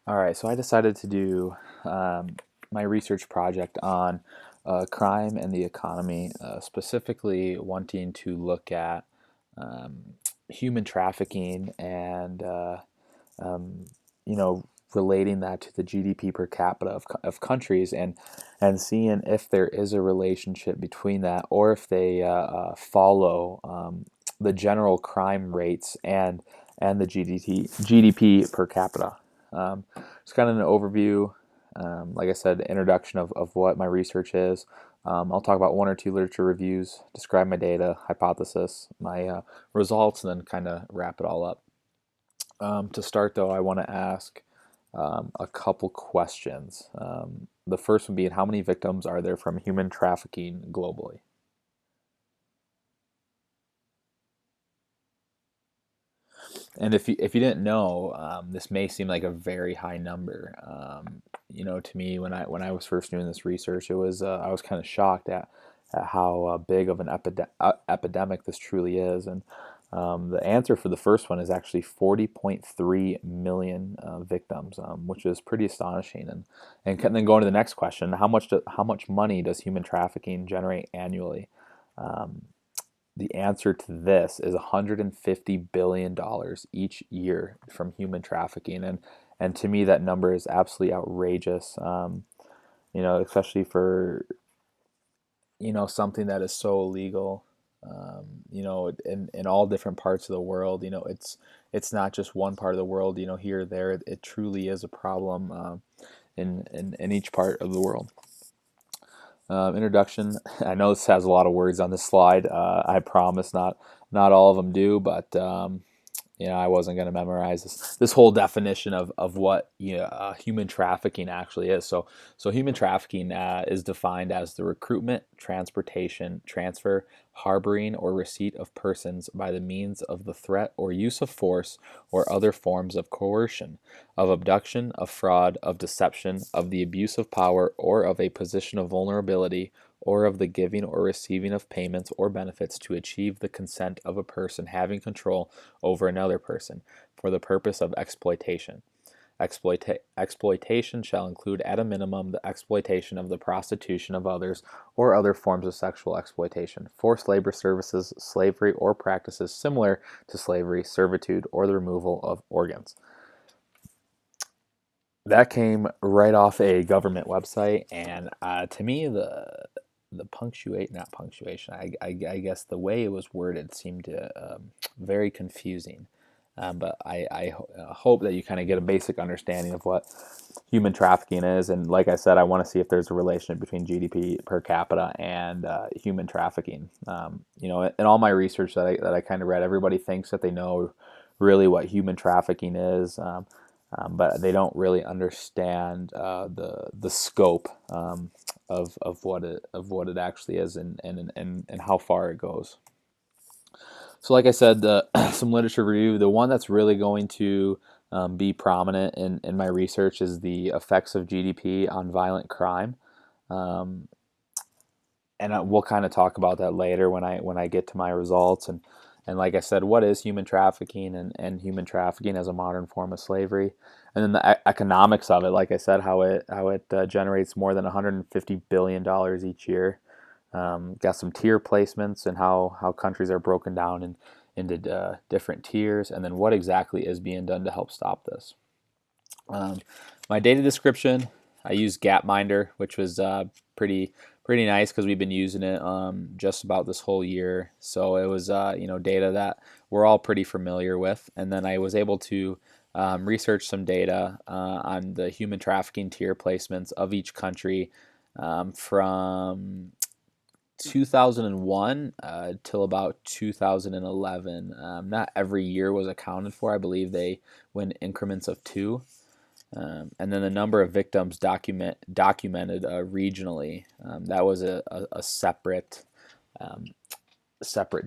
All right, so I decided to do my research project on crime and the economy, specifically wanting to look at um, human trafficking and um, you know relating that to the GDP per capita of countries and seeing if there is a relationship between that or if they follow the general crime rates and the GDP per capita. It's kind of an overview. Like I said, introduction of what my research is. I'll talk about one or two literature reviews, describe my data, hypothesis, my results, and then kind of wrap it all up. To start, though, I want to ask a couple questions. The first would be, how many victims are there from human trafficking globally? And if you didn't know, this may seem like a very high number. To me, when I was first doing this research, it was I was kind of shocked at how big of an epidemic this truly is. And the answer for the first one is actually 40.3 million victims, which is pretty astonishing. And then going to the next question, how much money does human trafficking generate annually? Um, the answer to this is $150 billion each year from human trafficking. And to me, that number is absolutely outrageous, especially for, something that is so illegal, in all different parts of the world. It's not just one part of the world, here or there. It truly is a problem in each part of the world. Introduction. I know this has a lot of words on this slide. I promise not all of them do, but I wasn't going to memorize this whole definition of what human trafficking actually is. So human trafficking is defined as the recruitment, transportation, transfer, harboring, or receipt of persons by the means of the threat or use of force or other forms of coercion, of abduction, of fraud, of deception, of the abuse of power, or of a position of vulnerability, or of the giving or receiving of payments or benefits to achieve the consent of a person having control over another person for the purpose of exploitation. Exploitation shall include at a minimum the exploitation of the prostitution of others or other forms of sexual exploitation, forced labor services, slavery, or practices similar to slavery, servitude, or the removal of organs. That came right off a government website, and to me, the punctuate not punctuation. I guess the way it was worded seemed to very confusing. But I hope that you kind of get a basic understanding of what human trafficking is. And like I said, I want to see if there's a relation between GDP per capita and human trafficking. In all my research that I kind of read, everybody thinks that they know really what human trafficking is. But they don't really understand the scope of what it actually is and how far it goes. So, like I said, some literature review. The one that's really going to be prominent in my research is the effects of GDP on violent crime. Um, we'll kind of talk about that later when I get to my results. And like I said, what is human trafficking and human trafficking as a modern form of slavery, and then the economics of it. Like I said, how it generates more than $150 billion each year. Got some tier placements and how countries are broken down into different tiers, and then what exactly is being done to help stop this. Um, my data description, I use Gapminder, which was pretty nice because we've been using it just about this whole year. So it was data that we're all pretty familiar with, and then I was able to research some data on the human trafficking tier placements of each country from 2001 till about 2011. Not every year was accounted for. I believe they went increments of two. And then the number of victims documented regionally. That was a separate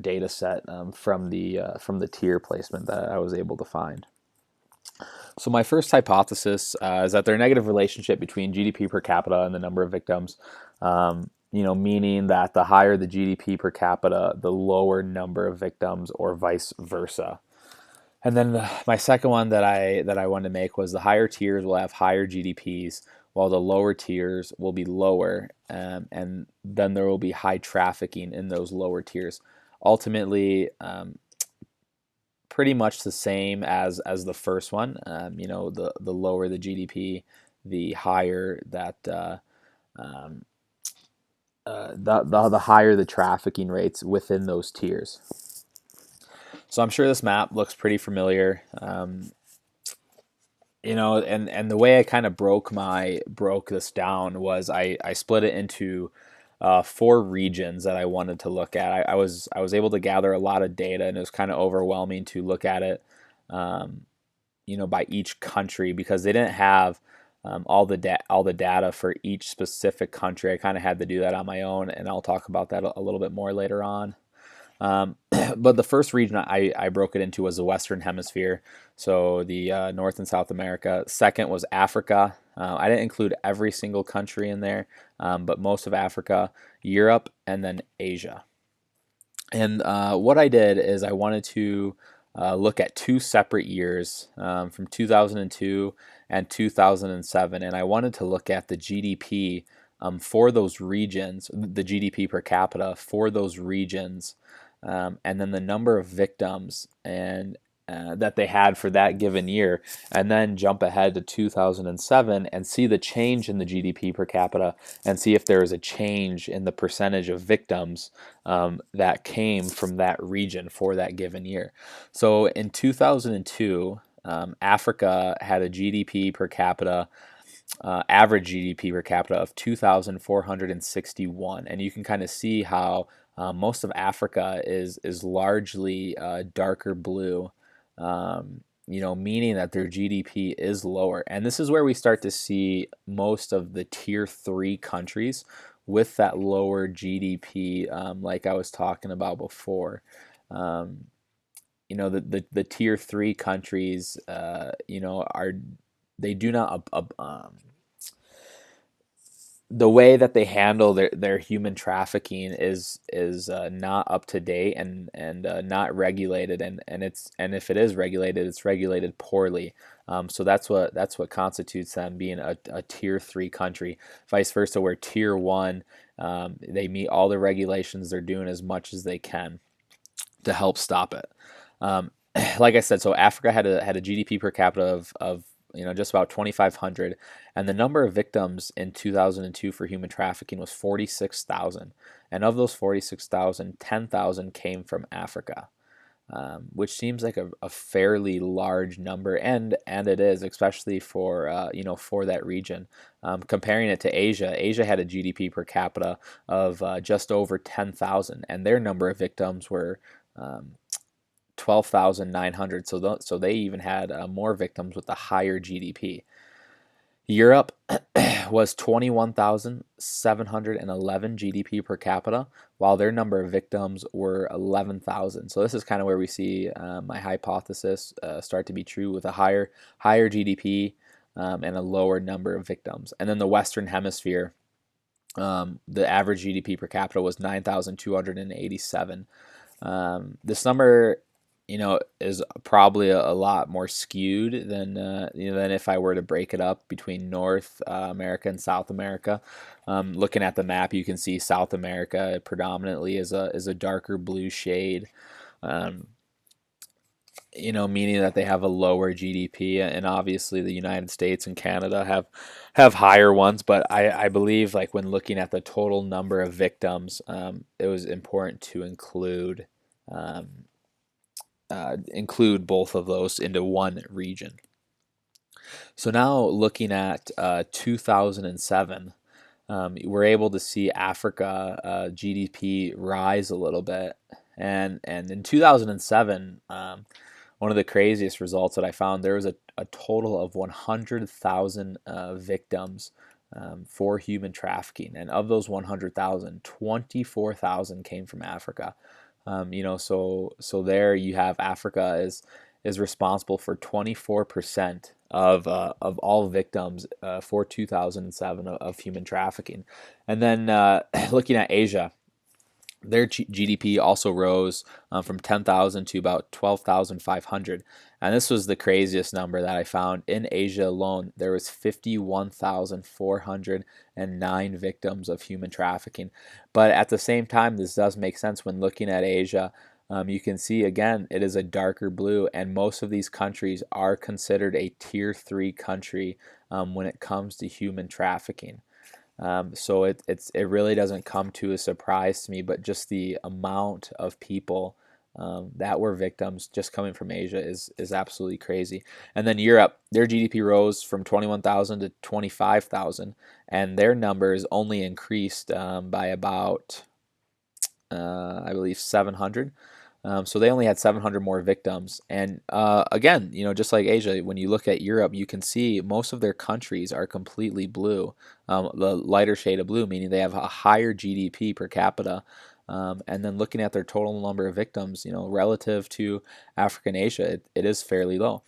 data set from the tier placement that I was able to find. So my first hypothesis is that there's a negative relationship between GDP per capita and the number of victims. Meaning that the higher the GDP per capita, the lower number of victims, or vice versa. And then my second one that I wanted to make was the higher tiers will have higher GDPs, while the lower tiers will be lower, and then there will be high trafficking in those lower tiers. Ultimately, pretty much the same as the first one. The lower the GDP, the higher that um, the higher the trafficking rates within those tiers. So I'm sure this map looks pretty familiar. And the way I kind of broke this down was I split it into four regions that I wanted to look at. I was able to gather a lot of data, and it was kind of overwhelming to look at it, um, by each country, because they didn't have all the data for each specific country. I kind of had to do that on my own, and I'll talk about that a little bit more later on. But the first region I broke it into was the Western Hemisphere, so the North and South America. Second was Africa. I didn't include every single country in there, but most of Africa, Europe, and then Asia. And what I did is I wanted to look at two separate years, from 2002 and 2007, and I wanted to look at the GDP for those regions, the GDP per capita for those regions, and then the number of victims and that they had for that given year, and then jump ahead to 2007 and see the change in the GDP per capita, and see if there is a change in the percentage of victims that came from that region for that given year. So in 2002, Africa had a GDP per capita, average GDP per capita of 2,461, and you can kind of see how most of Africa is largely darker blue, meaning that their GDP is lower. And this is where we start to see most of the tier 3 countries with that lower GDP, like I was talking about before. The tier 3 countries, are they do not the way that they handle their human trafficking is not up to date, and not regulated, and if it is regulated, it's regulated poorly. So that's what constitutes them being a tier 3 country. Vice versa, where tier 1, they meet all the regulations, they're doing as much as they can to help stop it. Um, like I said, so Africa had a GDP per capita of just about 2,500, and the number of victims in 2002 for human trafficking was 46,000, and of those 46,000, 10,000 came from Africa, which seems like a fairly large number, and it is, especially for that region. Comparing it to Asia, Asia had a GDP per capita of just over 10,000, and their number of victims were 12,900. So they even had more victims with a higher GDP. Europe was 21,711 GDP per capita, while their number of victims were 11,000. So this is kind of where we see my hypothesis start to be true, with a higher GDP, and a lower number of victims. And then the Western Hemisphere, the average GDP per capita was 9,287. This number, is probably a lot more skewed than if I were to break it up between North America and South America. Looking at the map, you can see South America predominantly is a darker blue shade. Meaning that they have a lower GDP, and obviously the United States and Canada have higher ones. But I believe, like, when looking at the total number of victims, it was important to include both of those into one region. So now, looking at 2007, we're able to see Africa GDP rise a little bit, and in 2007, one of the craziest results that I found, there was a total of 100,000 victims for human trafficking, and of those 100,000, 24,000 came from Africa. So there you have Africa is responsible for 24% of all victims for 2007 of human trafficking. And then looking at Asia, their GDP also rose from 10,000 to about 12,500. And this was the craziest number that I found. In Asia alone, there was 51,409 victims of human trafficking. But at the same time, this does make sense when looking at Asia. You can see again, it is a darker blue, and most of these countries are considered a tier 3 country when it comes to human trafficking. So it really doesn't come to a surprise to me, but just the amount of people that were victims just coming from Asia is absolutely crazy. And then Europe, their GDP rose from 21,000 to 25,000, and their numbers only increased by about I believe 700. So they only had 700 more victims. And again, just like Asia, when you look at Europe, you can see most of their countries are completely blue, the lighter shade of blue, meaning they have a higher GDP per capita. And then looking at their total number of victims, relative to Africa and Asia, it is fairly low.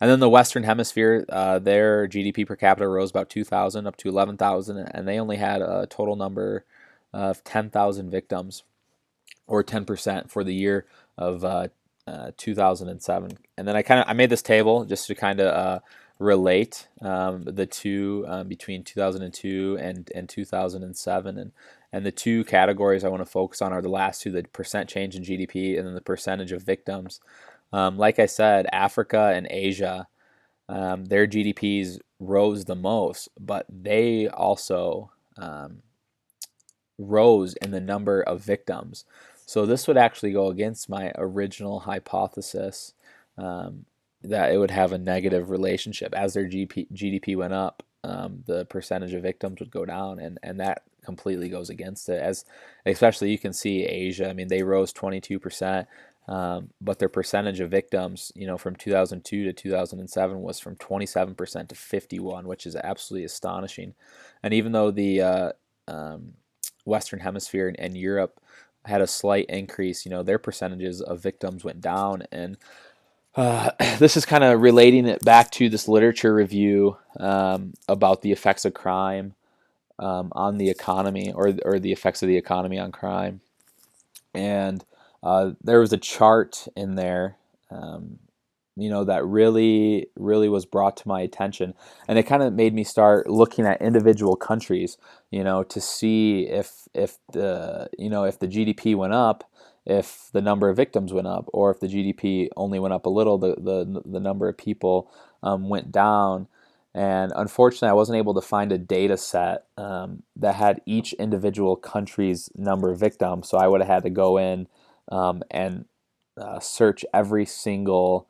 And then the Western Hemisphere, their GDP per capita rose about 2,000 up to 11,000, and they only had a total number of 10,000 victims, or 10% for the year of 2007. And then I made this table just to kind of relate the two between 2002 and 2007, and the two categories I want to focus on are the last two: the percent change in GDP and then the percentage of victims. Like I said, Africa and Asia, their GDPs rose the most, but they also rose in the number of victims. So this would actually go against my original hypothesis, that it would have a negative relationship. As their GDP went up, the percentage of victims would go down, and that completely goes against it. As especially you can see Asia, I mean, they rose 22%, but their percentage of victims, from 2002 to 2007 was from 27% to 51, which is absolutely astonishing. And even though the Western Hemisphere and Europe had a slight increase, their percentages of victims went down. And this is kind of relating it back to this literature review about the effects of crime on the economy, or the effects of the economy on crime. And there was a chart in there, that really was brought to my attention, and it kind of made me start looking at individual countries, to see if the GDP went up, if the number of victims went up, or if the GDP only went up a little, the number of people went down. And unfortunately, I wasn't able to find a data set that had each individual country's number of victims. So I would have had to go in and search every single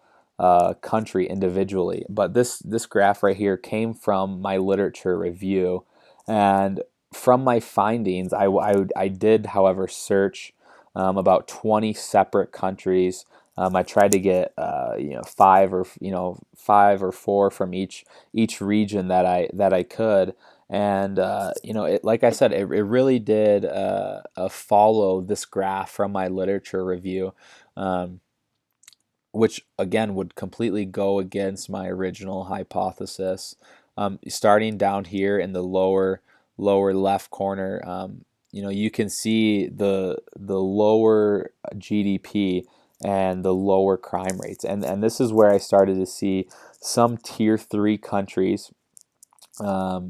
country individually. But this graph right here came from my literature review, and from my findings, I did, however, search about 20 separate countries. I tried to get five or four from each region that I could. And like I said, it really did follow this graph from my literature review, which again would completely go against my original hypothesis. Starting down here in the lower left corner, you can see the lower GDP and the lower crime rates, and this is where I started to see some tier 3 countries. I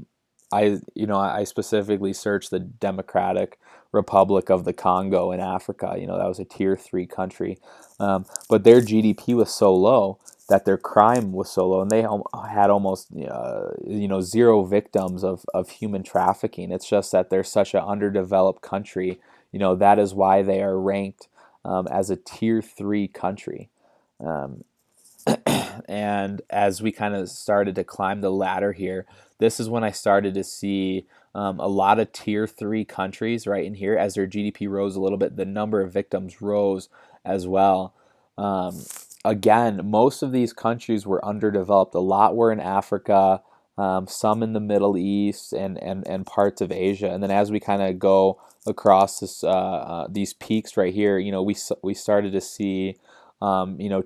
specifically searched the Democratic Republic of the Congo in Africa. That was a tier 3 country, but their GDP was so low that their crime was so low, and they had almost zero victims of human trafficking. It's just that they're such an underdeveloped country. That is why they are ranked as a tier 3 country. And as we kind of started to climb the ladder here, this is when I started to see a lot of tier 3 countries right in here. As their GDP rose a little bit, the number of victims rose as well. Again, most of these countries were underdeveloped. A lot were in Africa, some in the Middle East, and parts of Asia. And then as we kind of go across these peaks right here, we started to see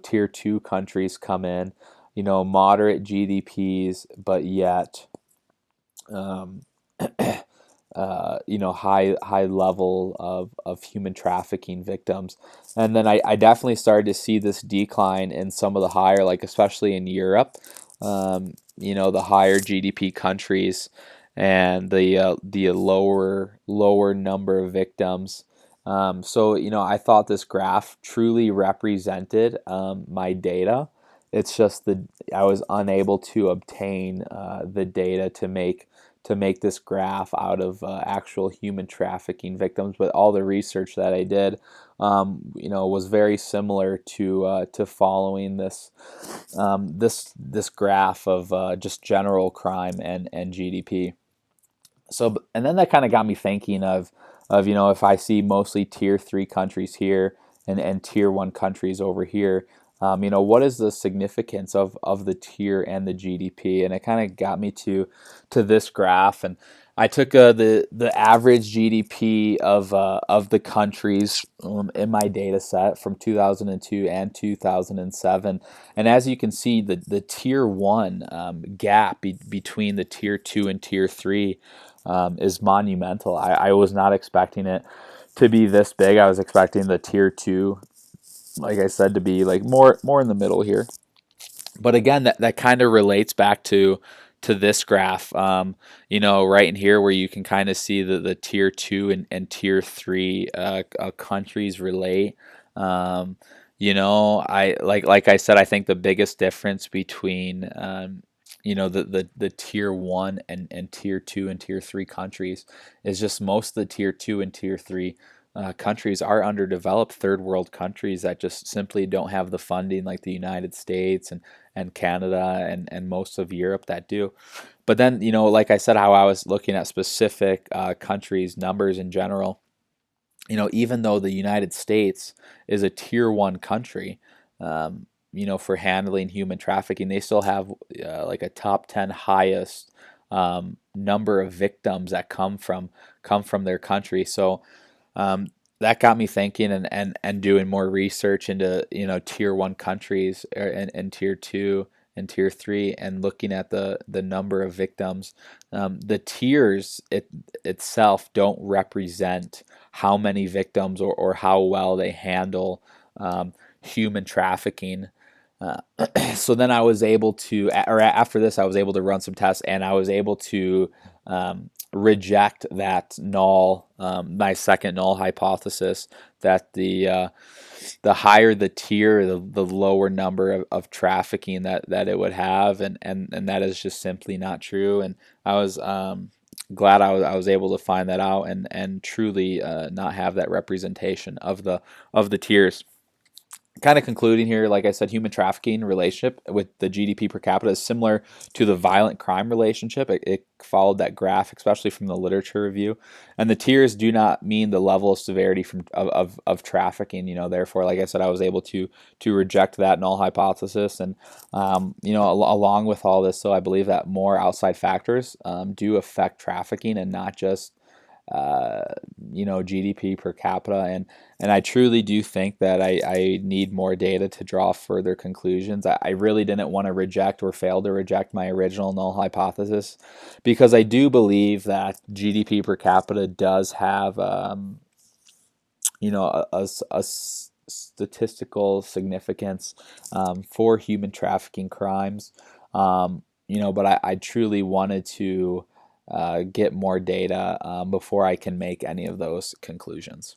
tier 2 countries come in, moderate GDPs, but yet high level of human trafficking victims. And then I definitely started to see this decline in some of the higher, like especially in Europe, the higher GDP countries and the lower number of victims. So I thought this graph truly represented my data. It's just that I was unable to obtain the data to make this graph out of actual human trafficking victims. But all the research that I did, was very similar to following this graph of just general crime and GDP. So, and then that kind of got me thinking of if I see mostly tier 3 countries here and tier 1 countries over here, what is the significance of the tier and the GDP? And it kind of got me to this graph, and I took the average GDP of the countries in my data set from 2002 and 2007, and as you can see, the tier 1 gap between the tier 2 and tier 3 is monumental. I was not expecting it to be this big. I was expecting the tier 2, like I said, to be like more in the middle here. But again, that kind of relates back to this graph, right in here where you can kind of see the tier 2 and tier 3 countries relate. I like I said, I think the biggest difference between the tier 1 and tier 2 and tier 3 countries is just most of the tier 2 and tier 3 countries are underdeveloped third world countries that just simply don't have the funding like the United States and Canada and most of Europe that do. But then, like I said, how I was looking at specific countries, numbers in general, even though the United States is a tier 1 country, for handling human trafficking, they still have like a top 10 highest number of victims that come from their country. So that got me thinking and doing more research into tier 1 countries and tier 2 and tier 3 and looking at the number of victims. The tiers itself don't represent how many victims or how well they handle human trafficking. Uh, so then I was able to, or after this, I was able to run some tests, and I was able to reject that my second null hypothesis that the higher the tier, the lower number of trafficking that it would have, and that is just simply not true. And I was glad I was able to find that out and truly not have that representation of the tiers. Kind of concluding here, like I said, human trafficking relationship with the GDP per capita is similar to the violent crime relationship. It followed that graph, especially from the literature review. And the tiers do not mean the level of severity of trafficking. Therefore, like I said, I was able to reject that null hypothesis. And along with all this, so I believe that more outside factors do affect trafficking and not just GDP per capita, and I truly do think that I need more data to draw further conclusions. I really didn't want to reject or fail to reject my original null hypothesis because I do believe that GDP per capita does have a statistical significance for human trafficking crimes. But I truly wanted to get more data before I can make any of those conclusions.